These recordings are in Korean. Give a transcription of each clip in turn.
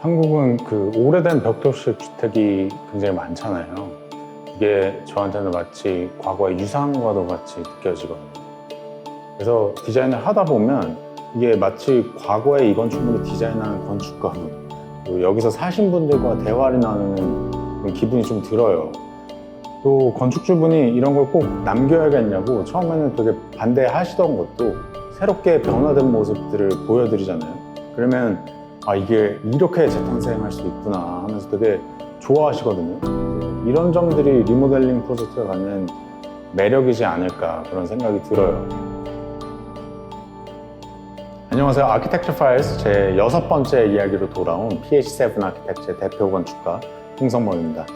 한국은 그 오래된 벽돌식 주택이 굉장히 많잖아요. 이게 저한테는 마치 과거의 유산과도 같이 느껴지거든요. 그래서 디자인을 하다 보면 이게 마치 과거에 이 건축물을 디자인한 건축가분, 또 여기서 사신 분들과 대화를 나누는 그런 기분이 좀 들어요. 또 건축주분이 이런 걸 꼭 남겨야겠냐고 처음에는 되게 반대하시던 것도 새롭게 변화된 모습들을 보여드리잖아요. 그러면 아, 이게 이렇게 재탄생할 수 있구나 하면서 되게 좋아하시거든요. 이런 점들이 리모델링 프로젝트가 갖는 매력이지 않을까 그런 생각이 들어요. 안녕하세요. 아키텍처 파일스 제 6번째 이야기로 돌아온 PH7 아키텍처의 대표 건축가 홍성범입니다.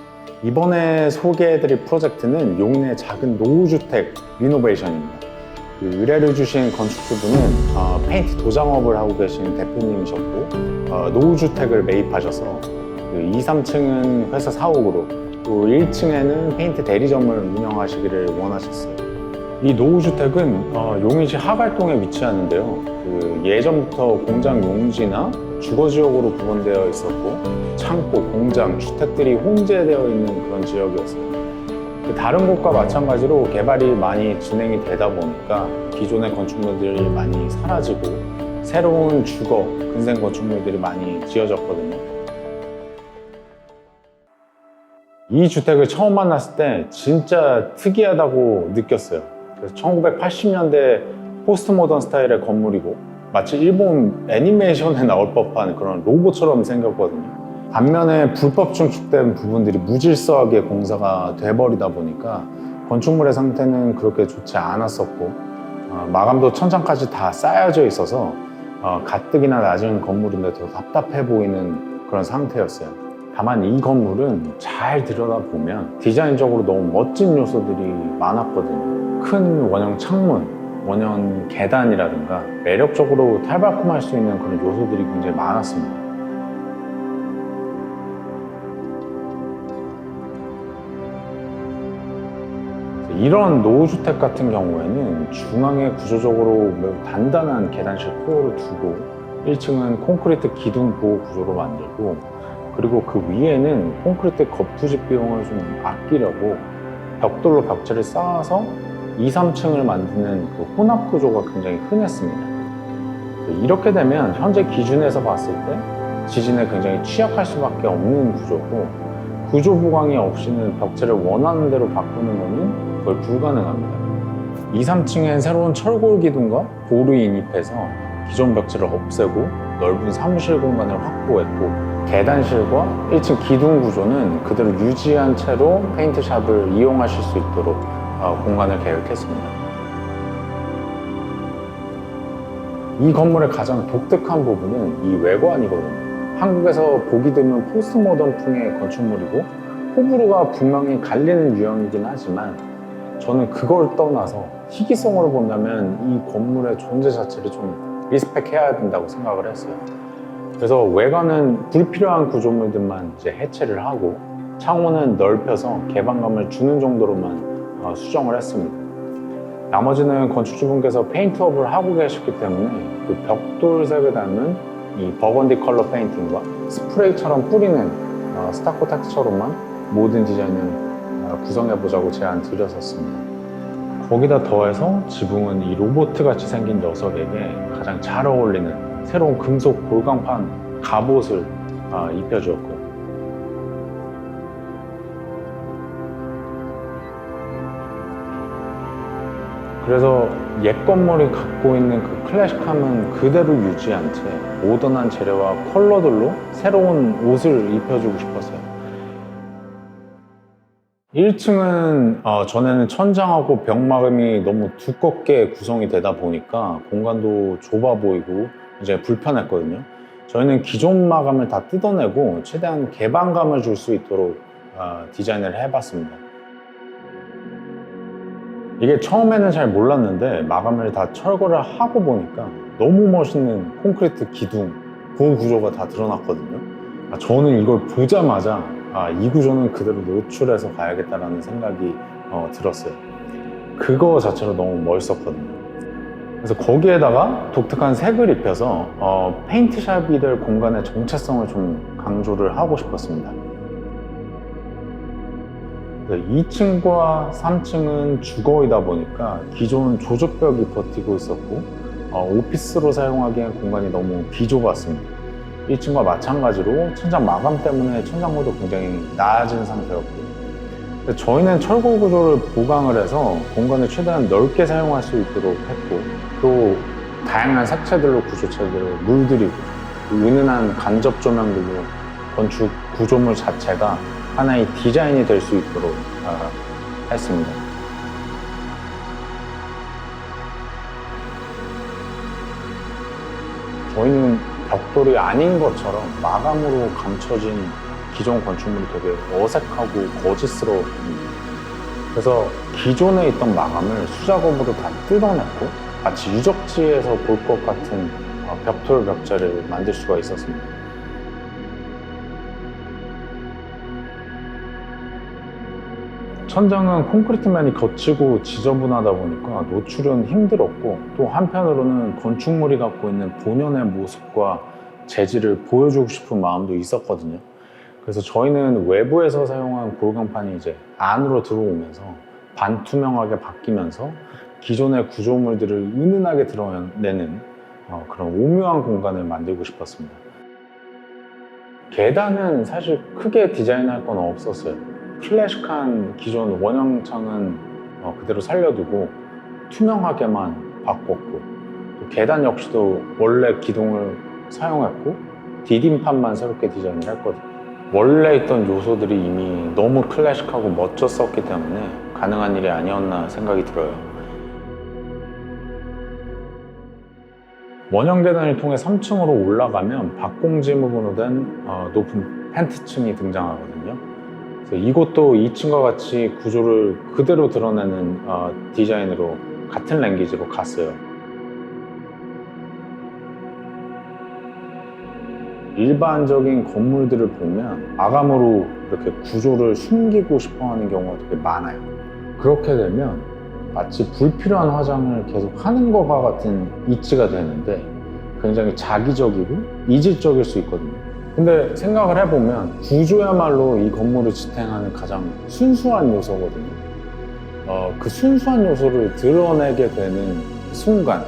이번에 소개해드릴 프로젝트는 용인의 작은 노후주택 리노베이션입니다. 그 의뢰를 주신 건축주분은 페인트 도장업을 하고 계신 대표님이셨고 노후주택을 매입하셔서 그 2, 3층은 회사 사옥으로 또 1층에는 페인트 대리점을 운영하시기를 원하셨어요. 이 노후주택은 용인시 하갈동에 위치하는데요. 그 예전부터 공장 용지나 주거지역으로 구분되어 있었고 창고, 공장, 주택들이 혼재되어 있는 그런 지역이었어요. 다른 곳과 마찬가지로 개발이 많이 진행이 되다 보니까 기존의 건축물들이 많이 사라지고 새로운 주거, 근생 건축물들이 많이 지어졌거든요. 이 주택을 처음 만났을 때 진짜 특이하다고 느꼈어요. 그래서 1980년대 포스트 모던 스타일의 건물이고 마치 일본 애니메이션에 나올 법한 그런 로봇처럼 생겼거든요. 반면에 불법 증축된 부분들이 무질서하게 공사가 돼버리다 보니까 건축물의 상태는 그렇게 좋지 않았었고 마감도 천장까지 다 쌓여져 있어서 가뜩이나 낮은 건물인데도 답답해 보이는 그런 상태였어요. 다만 이 건물은 잘 들여다보면 디자인적으로 너무 멋진 요소들이 많았거든요. 큰 원형 창문, 원형 계단이라든가 매력적으로 탈바꿈할 수 있는 그런 요소들이 굉장히 많았습니다. 이런 노후주택 같은 경우에는 중앙에 구조적으로 매우 단단한 계단실 코어를 두고 1층은 콘크리트 기둥 보호 구조로 만들고 그리고 그 위에는 콘크리트 거푸집 비용을 좀 아끼려고 벽돌로 벽체를 쌓아서 2, 3층을 만드는 그 혼합 구조가 굉장히 흔했습니다. 이렇게 되면 현재 기준에서 봤을 때 지진에 굉장히 취약할 수밖에 없는 구조고 구조 보강이 없이는 벽체를 원하는 대로 바꾸는 것은 거의 불가능합니다. 2, 3층엔 새로운 철골 기둥과 보루 인입해서 기존 벽체를 없애고 넓은 사무실 공간을 확보했고 계단실과 1층 기둥 구조는 그대로 유지한 채로 페인트샵을 이용하실 수 있도록 공간을 계획했습니다. 이 건물의 가장 독특한 부분은 이 외관이거든요. 한국에서 보기 드문 포스트 모던 풍의 건축물이고 호불호가 분명히 갈리는 유형이긴 하지만 저는 그걸 떠나서 희귀성으로 본다면 이 건물의 존재 자체를 좀 리스펙해야 된다고 생각을 했어요. 그래서 외관은 불필요한 구조물들만 이제 해체를 하고 창호는 넓혀서 개방감을 주는 정도로만 수정을 했습니다. 나머지는 건축주분께서 페인트업을 하고 계셨기 때문에 그 벽돌색을 닮은 이 버건디 컬러 페인팅과 스프레이처럼 뿌리는 스타코 텍스처로만 모든 디자인을 구성해보자고 제안 드렸었습니다. 거기다 더해서 지붕은 이 로보트 같이 생긴 녀석에게 가장 잘 어울리는 새로운 금속 골강판 갑옷을 입혀주었고요. 그래서 옛 건물이 갖고 있는 그 클래식함은 그대로 유지한 채 모던한 재료와 컬러들로 새로운 옷을 입혀주고 싶었어요. 1층은 전에는 천장하고 벽마감이 너무 두껍게 구성이 되다 보니까 공간도 좁아 보이고 이제 불편했거든요. 저희는 기존 마감을 다 뜯어내고 최대한 개방감을 줄 수 있도록 디자인을 해봤습니다. 이게 처음에는 잘 몰랐는데 마감을 다 철거를 하고 보니까 너무 멋있는 콘크리트 기둥, 보호 구조가 다 드러났거든요. 저는 이걸 보자마자 이 구조는 그대로 노출해서 가야겠다라는 생각이 들었어요. 그거 자체로 너무 멋있었거든요. 그래서 거기에다가 독특한 색을 입혀서 페인트샵이 될 공간의 정체성을 좀 강조를 하고 싶었습니다. 2층과 3층은 주거이다 보니까 기존 조적벽이 버티고 있었고 오피스로 사용하기엔 공간이 너무 비좁았습니다. 1층과 마찬가지로 천장 마감 때문에 천장고도 굉장히 낮은 상태였고, 저희는 철골 구조를 보강을 해서 공간을 최대한 넓게 사용할 수 있도록 했고, 또 다양한 색채들로 구조체들을 물들이고 은은한 간접 조명들로 건축 구조물 자체가 하나의 디자인이 될 수 있도록 했습니다. 저희는 벽돌이 아닌 것처럼 마감으로 감춰진 기존 건축물이 되게 어색하고 거짓스러웠습니다. 그래서 기존에 있던 마감을 수작업으로 다 뜯어냈고 마치 유적지에서 볼 것 같은 벽돌 벽체를 만들 수가 있었습니다. 천장은 콘크리트면이 거치고 지저분하다 보니까 노출은 힘들었고, 또 한편으로는 건축물이 갖고 있는 본연의 모습과 재질을 보여주고 싶은 마음도 있었거든요. 그래서 저희는 외부에서 사용한 골강판이 이제 안으로 들어오면서 반투명하게 바뀌면서 기존의 구조물들을 은은하게 드러내는 그런 오묘한 공간을 만들고 싶었습니다. 계단은 사실 크게 디자인할 건 없었어요. 클래식한 기존 원형창은 그대로 살려두고 투명하게만 바꿨고, 또 계단 역시도 원래 기둥을 사용했고 디딤판만 새롭게 디자인을 했거든요. 원래 있던 요소들이 이미 너무 클래식하고 멋졌었기 때문에 가능한 일이 아니었나 생각이 들어요. 원형 계단을 통해 3층으로 올라가면 박공지목으로 된 높은 펜트층이 등장하거든요. 그래서 이곳도 2층과 같이 구조를 그대로 드러내는 디자인으로 같은 랭귀지로 갔어요. 일반적인 건물들을 보면 마감으로 이렇게 구조를 숨기고 싶어 하는 경우가 되게 많아요. 그렇게 되면 마치 불필요한 화장을 계속 하는 것과 같은 이치가 되는데 굉장히 자기적이고 이질적일 수 있거든요. 근데 생각을 해보면 구조야말로 이 건물을 지탱하는 가장 순수한 요소거든요. 그 순수한 요소를 드러내게 되는 순간,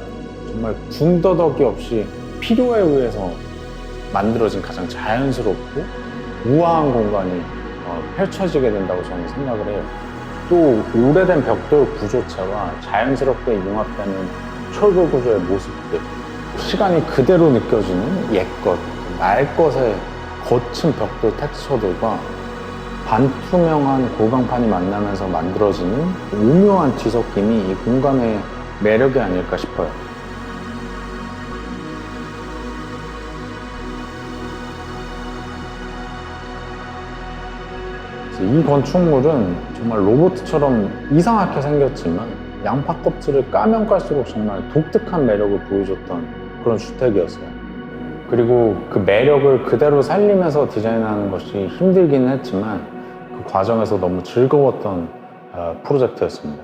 정말 군더더기 없이 필요에 의해서 만들어진 가장 자연스럽고 우아한 공간이 펼쳐지게 된다고 저는 생각을 해요. 또 오래된 벽돌 구조체와 자연스럽게 융합되는 철골 구조의 모습들, 시간이 그대로 느껴지는 옛것, 날 것의 거친 벽돌 텍스처들과 반투명한 고강판이 만나면서 만들어지는 오묘한 뒤섞임이 이 공간의 매력이 아닐까 싶어요. 이 건축물은 정말 로봇처럼 이상하게 생겼지만 양파 껍질을 까면 깔수록 정말 독특한 매력을 보여줬던 그런 주택이었어요. 그리고 그 매력을 그대로 살리면서 디자인하는 것이 힘들기는 했지만 그 과정에서 너무 즐거웠던 프로젝트였습니다.